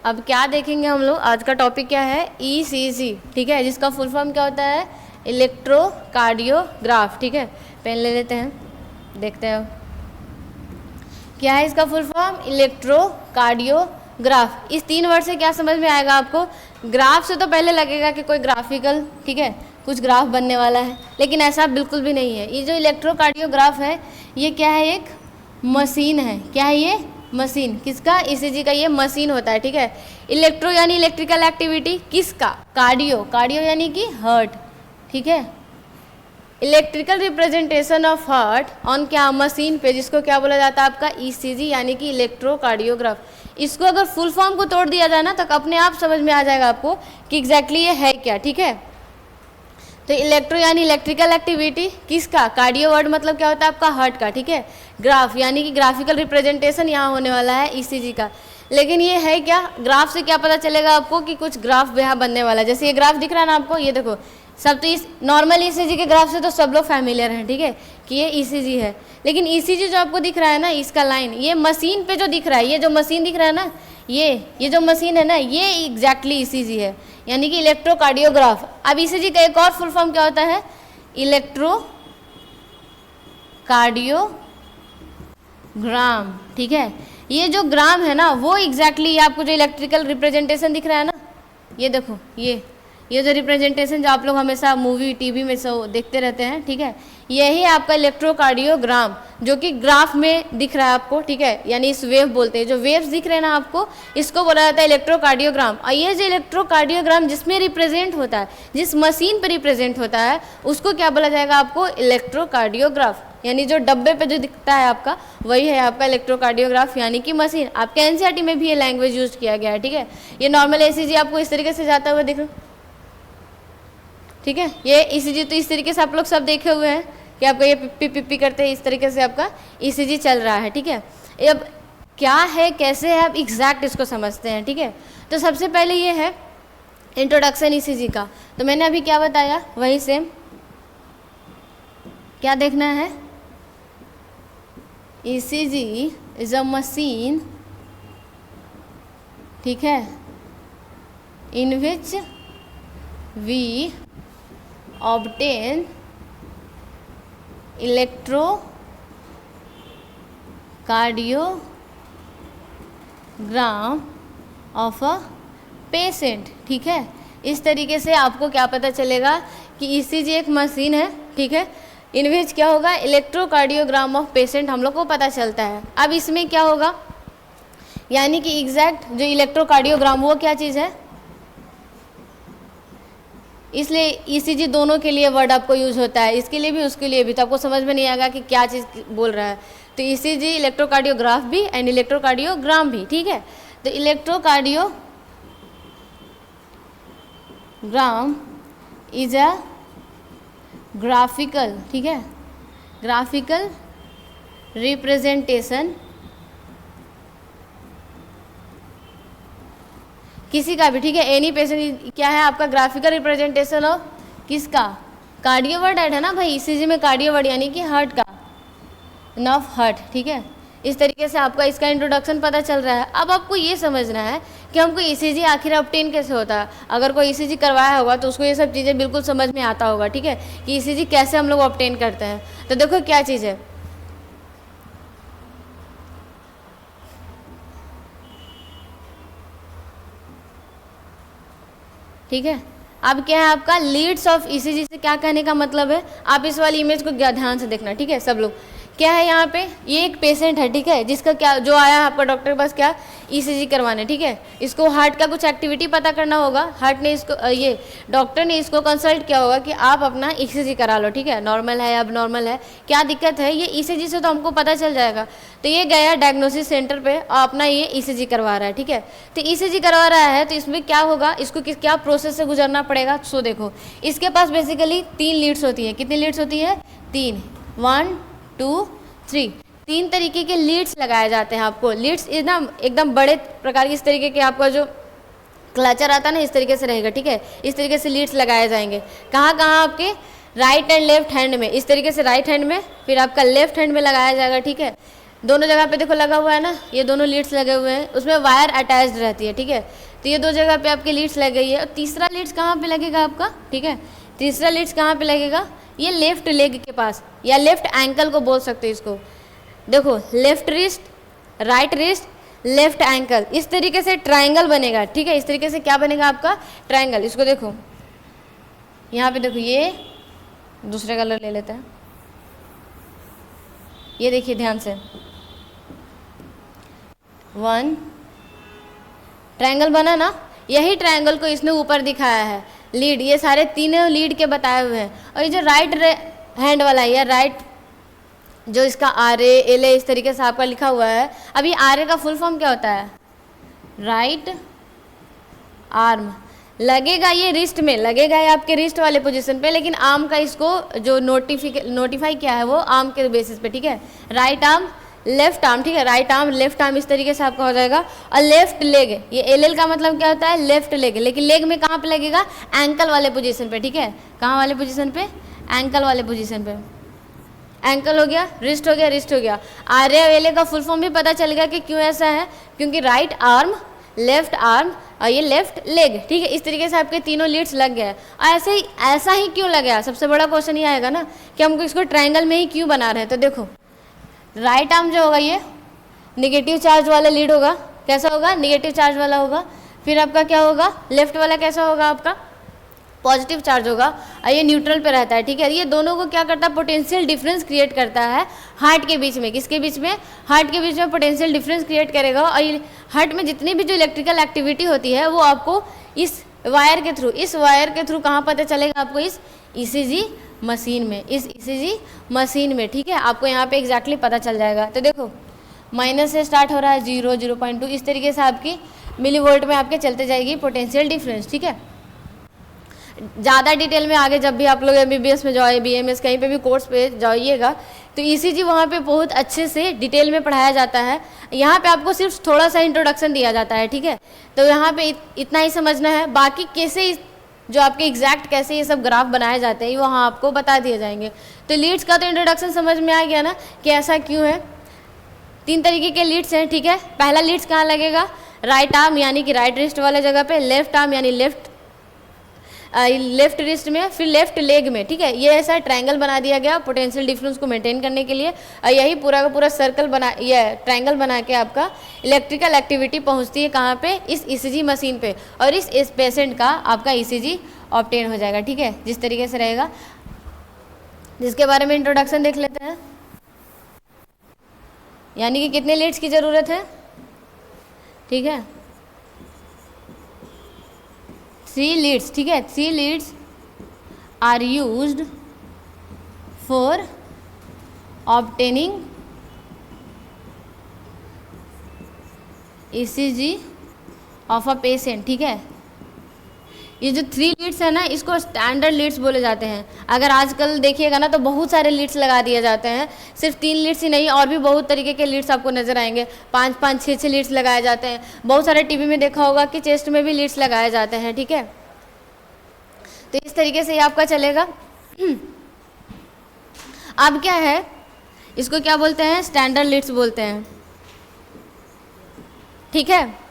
अब क्या देखेंगे हम लोग, आज का टॉपिक क्या है, ईसीजी, ठीक है, जिसका फुल फॉर्म क्या होता है, इलेक्ट्रोकार्डियोग्राफ, ठीक है। पेन ले लेते हैं, देखते हैं क्या है इसका फुल फॉर्म, इलेक्ट्रोकार्डियोग्राफ। इस 3 वर्ड से क्या समझ में आएगा आपको, ग्राफ से तो पहले लगेगा कि कोई ग्राफिकल, ठीक है, कुछ ग्राफ बनने वाला है, लेकिन ऐसा बिल्कुल भी नहीं है। ये जो इलेक्ट्रोकार्डियोग्राफ है ये क्या है, एक मशीन है। क्या है ये, मशीन। किसका, ईसीजी का ये मशीन होता है, ठीक है। इलेक्ट्रो यानी इलेक्ट्रिकल एक्टिविटी, किसका, कार्डियो, कार्डियो यानी कि हार्ट, ठीक है। Electrical representation of heart on क्या, मशीन पे, जिसको क्या बोला जाता है आपका ईसीजी यानी कि इलेक्ट्रोकार्डियोग्राफ। इसको अगर फुल फॉर्म को तोड़ दिया जाए ना तो अपने आप समझ में आ जाएगा आपको कि एग्जैक्टली ये है क्या, ठीक है। तो इलेक्ट्रो यानी इलेक्ट्रिकल एक्टिविटी, किसका, कार्डियो वर्ड मतलब क्या होता है आपका हार्ट का, ठीक है। ग्राफ यानी कि ग्राफिकल रिप्रेजेंटेशन यहाँ होने वाला है ईसीजी का। लेकिन ये है क्या, ग्राफ से क्या पता चलेगा आपको कि कुछ ग्राफ यहाँ बनने वाला है। जैसे ये ग्राफ दिख रहा है ना आपको, ये देखो, सब तो इस नॉर्मल ईसीजी के ग्राफ से तो सब लोग फैमिलियर हैं, ठीक है, कि ये ईसीजी है। लेकिन ईसीजी जो आपको दिख रहा है ना, इसका लाइन, ये मशीन पे जो दिख रहा है, ये जो मशीन दिख रहा है ना, ये जो मशीन है ना, ये एग्जैक्टली ईसीजी है, यानी कि इलेक्ट्रोकार्डियोग्राफ। अब ईसीजी का एक और फुल फॉर्म क्या होता है, इलेक्ट्रोकार्डियोग्राम, ठीक है। ये जो ग्राम है ना, वो एग्जैक्टली आपको जो इलेक्ट्रिकल रिप्रेजेंटेशन दिख रहा है ना, ये देखो, ये जो रिप्रेजेंटेशन जो आप लोग हमेशा मूवी टीवी में सब देखते रहते हैं, ठीक है, यही आपका इलेक्ट्रोकार्डियोग्राम, जो कि ग्राफ में दिख रहा है आपको, ठीक है, यानी इस वेव बोलते हैं, जो वेव्स दिख रहे हैं ना आपको, इसको बोला जाता है इलेक्ट्रोकार्डियोग्राम। और ये जो इलेक्ट्रोकार्डियोग्राम जिसमें रिप्रेजेंट होता है, जिस मशीन पर रिप्रेजेंट होता है, उसको क्या बोला जाएगा आपको, इलेक्ट्रोकार्डियोग्राफ, यानी जो डब्बे पे जो दिखता है आपका, वही है आपका इलेक्ट्रोकार्डियोग्राफ यानी कि मशीन। आपके एनसीईआरटी में भी ये लैंग्वेज यूज किया गया है, ठीक है। ये नॉर्मल ईसीजी आपको इस तरीके से जाता हुआ दिख रहा, ठीक है। ये ईसीजी तो इस तरीके से आप लोग सब देखे हुए हैं कि आपका ये पिप्पी पिप्पी करते हैं, इस तरीके से आपका ईसीजी चल रहा है, ठीक है। अब क्या है, कैसे है, आप एग्जैक्ट इसको समझते हैं, ठीक है। तो सबसे पहले ये है इंट्रोडक्शन ईसीजी का। तो मैंने अभी क्या बताया, वही सेम, क्या देखना है, ईसीजी इज अ मशीन, ठीक है, in which we obtain electrocardiogram of a patient, ठीक है। इस तरीके से आपको क्या पता चलेगा कि ईसीजी एक मशीन है, ठीक है, इन विच क्या होगा, इलेक्ट्रोकार्डियोग्राम ऑफ पेशेंट हम लोग को पता चलता है। अब इसमें क्या होगा, यानी कि एग्जैक्ट जो इलेक्ट्रोकार्डियोग्राम वो क्या चीज़ है, इसलिए ईसीजी दोनों के लिए वर्ड आपको यूज होता है, इसके लिए भी उसके लिए भी। तो आपको समझ में नहीं आएगा कि क्या चीज़ बोल रहा है। तो ईसीजी इलेक्ट्रोकार्डियोग्राफ भी एंड इलेक्ट्रोकार्डियोग्राम भी, ठीक है। तो इलेक्ट्रोकार्डियोग्राम इज अ ग्राफिकल, ठीक है, ग्राफिकल रिप्रेजेंटेशन किसी का भी, ठीक है, एनी पेशेंट, क्या है आपका ग्राफिकल रिप्रेजेंटेशन ऑफ किसका, कार्डियो वर्ड है ना भाई, ईसीजी में कार्डियो वर्ड यानी कि हार्ट का, ऑफ हार्ट, ठीक है। इस तरीके से आपका इसका इंट्रोडक्शन पता चल रहा है। अब आपको ये समझना है कि हमको ईसीजी आखिर ऑब्टेन कैसे होता है। अगर कोई ईसीजी करवाया होगा तो उसको ये सब चीज़ें बिल्कुल समझ में आता होगा, ठीक है, कि ईसीजी कैसे हम लोग ऑब्टेन करते हैं। तो देखो क्या चीज़ है, ठीक है। अब क्या है आपका लीड्स ऑफ ईसीजी से क्या कहने का मतलब है, आप इस वाली इमेज को ध्यान से देखना, ठीक है सब लोग। क्या है यहाँ पे, ये एक पेशेंट है, ठीक है, जिसका क्या जो आया है आपका डॉक्टर के पास क्या, ईसीजी करवाने, ठीक है। इसको हार्ट का कुछ एक्टिविटी पता करना होगा, हार्ट ने इसको ये डॉक्टर ने इसको कंसल्ट किया होगा कि आप अपना ईसीजी करा लो, ठीक है, नॉर्मल है अब नॉर्मल है, क्या दिक्कत है, ये ईसीजी से तो हमको पता चल जाएगा। तो ये गया डायग्नोसिस सेंटर पे और अपना ये ईसीजी करवा रहा है, ठीक है। तो ईसीजी करवा रहा है तो इसमें क्या होगा, इसको क्या प्रोसेस से गुजरना पड़ेगा। सो देखो, इसके पास बेसिकली 3 लीड्स होती है। कितनी लीड्स होती है, 3, 1 2 3, 3 तरीके के लीड्स लगाए जाते हैं आपको। लीड्स एकदम बड़े प्रकार की, इस तरीके के आपका जो क्लचर आता है ना, इस तरीके से रहेगा, ठीक है। इस तरीके से लीड्स लगाए जाएंगे, कहाँ कहाँ आपके राइट एंड लेफ्ट हैंड में, इस तरीके से राइट हैंड में, फिर आपका लेफ्ट हैंड में लगाया जाएगा, ठीक है। दोनों जगह पे देखो लगा हुआ है ना, ये दोनों लीड्स लगे हुए हैं, उसमें वायर अटैच्ड रहती है, ठीक है। तो ये 2 जगह पे आपकी लीड्स लग गई है। और तीसरा लीड्स कहाँ पे लगेगा आपका, ठीक है, तीसरा लीड्स कहाँ पे लगेगा, ये लेफ्ट लेग के पास या लेफ्ट एंकल को बोल सकते हैं इसको। देखो left wrist, right wrist, left ankle, इस तरीके से ट्रायंगल बनेगा, ठीक है। इस तरीके से क्या बनेगा आपका, ट्रायंगल। इसको देखो यहाँ पे, देखो ये दूसरे कलर ले लेते हैं, ये देखिए ध्यान से, 1 ट्रायंगल बना ना, यही ट्रायंगल को इसने ऊपर दिखाया है, लीड, ये सारे तीनों लीड के बताए हुए हैं। और ये जो राइट हैंड वाला है या राइट जो इसका RA LA इस तरीके से आपका लिखा हुआ है, अभी RA का फुल फॉर्म क्या होता है, राइट आर्म, लगेगा ये रिस्ट में, लगेगा ये आपके रिस्ट वाले पोजीशन पे, लेकिन आर्म का इसको जो नोटिफाई किया है वो आर्म के बेसिस पे, ठीक है। राइट आर्म, लेफ्ट आर्म, ठीक है, राइट आर्म, लेफ्ट आर्म, इस तरीके से आपका हो जाएगा। और लेफ्ट लेग, ये LL का मतलब क्या होता है, लेफ्ट लेग, लेकिन लेग में कहाँ पे लगेगा, एंकल वाले पोजीशन पे, ठीक है। कहाँ वाले पोजीशन पे, एंकल वाले पोजीशन पे। एंकल हो गया, रिस्ट हो गया, रिस्ट हो गया। RA और LA का फुल फॉर्म भी पता चल गया कि क्यों ऐसा है, क्योंकि राइट आर्म, लेफ्ट आर्म और ये लेफ्ट लेग, ठीक है। इस तरीके से आपके तीनों लीड्स लग गए। ऐसा ही क्यों लग गया, सबसे बड़ा क्वेश्चन ये आएगा ना कि हमको इसको ट्रायंगल में ही क्यों बना रहे हैं। तो देखो राइट आर्म जो होगा ये निगेटिव चार्ज वाला लीड होगा, कैसा होगा, निगेटिव चार्ज वाला होगा। फिर आपका क्या होगा, लेफ्ट वाला कैसा होगा, आपका पॉजिटिव चार्ज होगा, और ये न्यूट्रल पे रहता है, ठीक है। ये दोनों को क्या करता है, पोटेंशियल डिफरेंस क्रिएट करता है हार्ट के बीच में। किसके बीच में, हार्ट के बीच में पोटेंशियल डिफरेंस क्रिएट करेगा। और ये हार्ट में जितनी भी जो इलेक्ट्रिकल एक्टिविटी होती है वो आपको इस वायर के थ्रू कहाँ पता चलेगा, आपको इस ECG मशीन में, इस ECG मशीन में, ठीक है। आपको यहाँ पे एग्जैक्टली पता चल जाएगा। तो देखो माइनस से स्टार्ट हो रहा है, 0, 0.2, इस तरीके से आपकी मिली वोल्ट में आपके चलते जाएगी पोटेंशियल डिफरेंस, ठीक है। ज़्यादा डिटेल में आगे जब भी आप लोग MBBS में जाओ, BMS कहीं पे भी कोर्स पे जाइएगा तो ECG वहाँ पे बहुत अच्छे से डिटेल में पढ़ाया जाता है। यहाँ पे आपको सिर्फ थोड़ा सा इंट्रोडक्शन दिया जाता है, ठीक है। तो यहाँ पे इतना ही समझना है, बाकी कैसे जो आपके एग्जैक्ट कैसे ये सब ग्राफ बनाए जाते हैं वहाँ आपको बता दिए जाएंगे। तो लीड्स का तो इंट्रोडक्शन समझ में आ गया ना कि ऐसा क्यों है। 3 तरीके के लीड्स हैं, ठीक है। पहला लीड्स कहाँ लगेगा, राइट आर्म यानी कि राइट रिस्ट वाले जगह पे, लेफ्ट आर्म यानी लेफ्ट रिस्ट में, फिर लेफ्ट लेग में, ठीक है। ये ऐसा ट्रायंगल बना दिया गया पोटेंशियल डिफरेंस को मेंटेन करने के लिए। और यही पूरा का पूरा सर्कल बना, ये ट्रायंगल बना के आपका इलेक्ट्रिकल एक्टिविटी पहुंचती है कहाँ पे, इस ECG मशीन पे, और इस पेशेंट का आपका ECG ऑब्टेन हो जाएगा, ठीक है। जिस तरीके से रहेगा, जिसके बारे में इंट्रोडक्शन देख लेते हैं। यानी कि कितने लीड्स की ज़रूरत है, ठीक है, 3 लीड्स, ठीक है। 3 leads are used for obtaining ECG of a patient, ठीक है। ये जो 3 लीड्स है ना, इसको स्टैंडर्ड लीड्स बोले जाते हैं। अगर आजकल देखिएगा ना तो बहुत सारे लीड्स लगा दिए जाते हैं, सिर्फ 3 लीड्स ही नहीं, और भी बहुत तरीके के लीड्स आपको नजर आएंगे। 5-5, 6-6 लीड्स लगाए जाते हैं। बहुत सारे टीवी में देखा होगा कि चेस्ट में भी लीड्स लगाए जाते हैं, ठीक है। तो इस तरीके से ये आपका चलेगा। अब क्या है, इसको क्या बोलते हैं, स्टैंडर्ड लीड्स बोलते हैं, ठीक है।